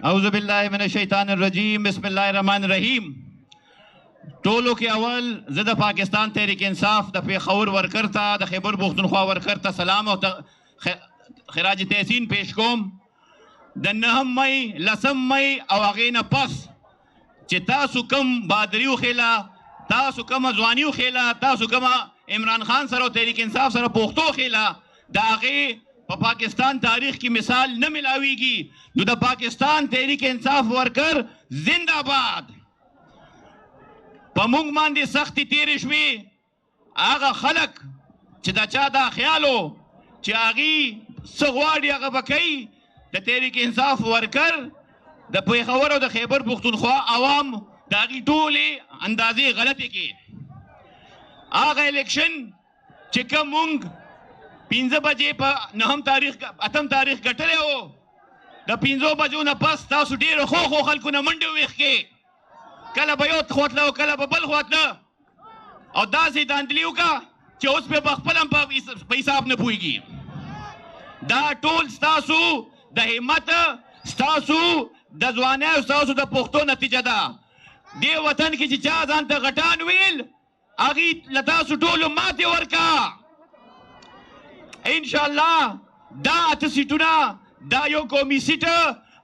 اعوذ باللہ من الشیطان الرجیم بسم اللہ الرحمن الرحیم. ټولو کې اول زه د پاکستان تحریک انصاف د پیښور ورکر ته د خیبر پښتونخوا ورکر ته سلام او خراج تحسین پیش کوم. د 9 مئی 10 مئی او هغې نه پس چې تاسو کوم بادري وښیله، تاسو کومه ځواني وښیله، تاسو کومه عمران خان سره او تحریک انصاف سره پښتو وښیله، د هغې په پاکستان تاریخ کې مثال نه ملاویږي. نو د پاکستان تحریک انصاف ورکر زنده باد. په موږ باندې سختې تېرې شوې. هغه خلک چې د چا دا خیال و چې هغې څه غواړي هغه به کوي، د تحریک انصاف ورکر د پیښور او د خیبر پښتونخوا عوام د هغې ټولې اندازې غلطې کړې. هغه الیکشن چې کوم موږ 5 بجې په 9 تاریخ 8 تاریخ ګټلی و، د 5 بجو نه پس تاسو ډېرو ښو خلکو نه منډې وویښکې، کله به یو خواته او کله به بل خواته، او داسې داندلي وکړه چې اوس پې به خپل هم په حساب نه پوهېږي. دا ټول ستاسو د همت، ستاسو د ځوانۍ او ستاسو د پښتو نتیجه ده. دې وطن کې چې چا ځان ته غټان ویل، هغې له تاسو ټولو ماتې ورکړه. انشاءالله دا 8 سیټونه دا یو قومي سیټ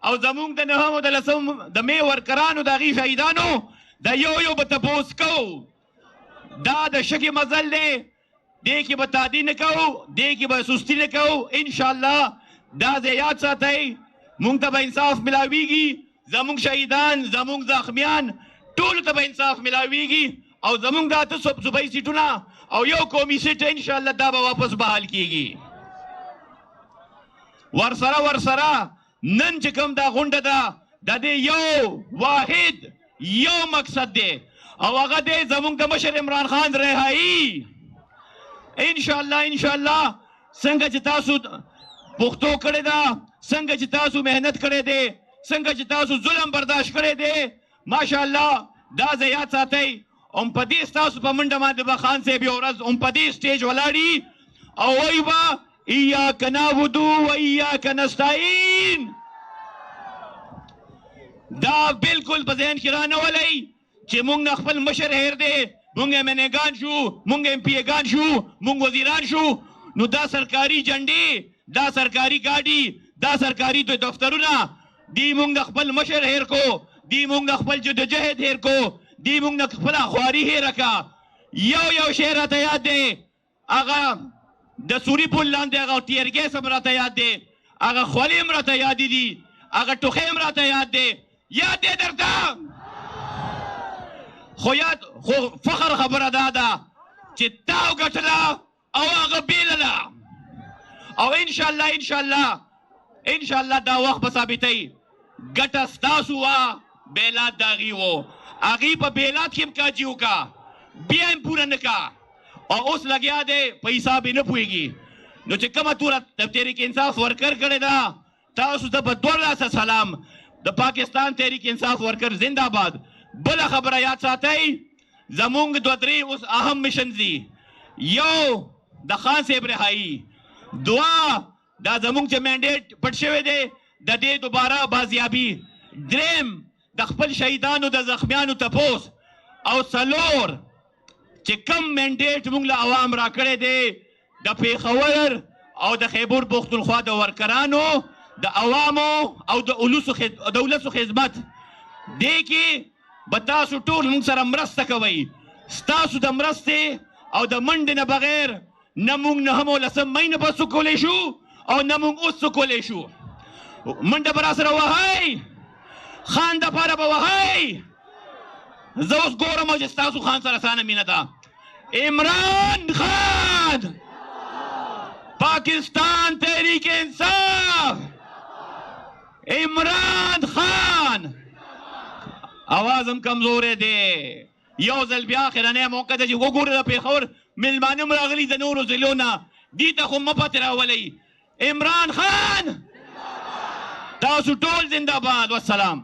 او زمونږ د 9 او د 10 د مې ورکرانو د هغې شهیدانو د یو به تپوس کوو. دا د شګې مزل دی، دې کې به تعدي نه کوو، دې کې به سستي نه کوو. انشاءالله دا ځای یاد ساتئ، مونږ ته به انصاف ملاویږي، زمونږ شهیدان، زمونږ زخمیان ټولو ته به انصاف ملاویږي، او زمونږ د 8 صوبایي سیټونه او یو قومي سیټ انشاءالله دا به واپس بحال کیږي. ورسره نن چې کوم دا غونډه ده د دې یو واحد یو مقصد دی، او هغه دی زمونږ د مشر عمران خان رهایي. انشاءالله څنګه چې تاسو پښتو کړې ده، څنګه چې تاسو محنت کړی دی، څنګه چې تاسو ظلم برداشت کړی دی، ماشاءالله دا ځای یاد ساتئ. هم په دې ستاسو په منډه باندې به خان صاحب یو ورځ هم په دې سټیج ولاړي او وایي به ایاک نعبدو و ایاک نستعین. دا بالکل په ذهن کې رانولئ چې موږ نه خپل مشر هیر دی، موږ MNA شو، موږ MP شو، موږ وزیران شو. نو دا سرکاري جنډې، دا سرکاري ګاډي، دا سرکاري دفترونه، دی موږ نه خپل مشر هیر کو، دی موږ نه خپل جدوجهد هیر کو، دی موږ نه خپله خواري هیره کړه. یو شی راته یاد دی، هغه د سوري پل لاندې هغه ټیر ګیس هم راته یاد دی، هغه خولې هم راته یادې دي، هغه ټوخی هم راته یاد دی. یاد دی درته؟ خو فخر خبره دا ده چې تا وګټله او هغه بیلله. او انشاءالله دا وخت به ثابتوي ګټه ستاسو وه، بیلات د هغې و. هغې په بیلات کې هم کاجي وکړه، بیا هم پوره نه کړه، او اوس لګیا دی په حساب یې نه پوهېږي. نو چې کومه توره د تحریک انصاف ورکر کړې ده، تاسو ته په 2 لاسه سلام. د پاکستان تحریک انصاف ورکر زنده باد. بله خبره یاد ساتئ، زمونږ 2-3 اوس اهم مشنز دي. یو د خان صاحب رهایي، 2 دا زمونږ چې مینډیټ پټ شوی دی د دې دوباره بازیابي، 3 د خپل شهیدانو د زخمیانو تپوس، او 4 چې کم مینډیټ موږ له عوام راکړی دی د پیښور او د خیبر پښتونخوا د ورکرانو، د عوامو او د ولسو خدمت. دې کې به تاسو ټول موږ سره مرسته کوئ. ستاسو د مرستې او د منډې نه بغیر نه موږ 9 او 10 مۍ نه به څه کولی شو، او نه موږ اوس څه کولی شو. منډه به راسره وهئ، خان دپاره به وهئ. زه اوس ګورم چې ستاسو خان سره څانه مینه ده. عمران خان، پاکستان تحریک انصاف، عمران خان. आवाज هم کمزوری دی. یو ځل بیا اخرنی موقع ده چې وګورئ د پیښور میلمانه هم راغلي د نورو ضلعو نه، دې ته خو مه پاتې راولئ. عمران خان، تاسو ټول زنده باد. والسلام.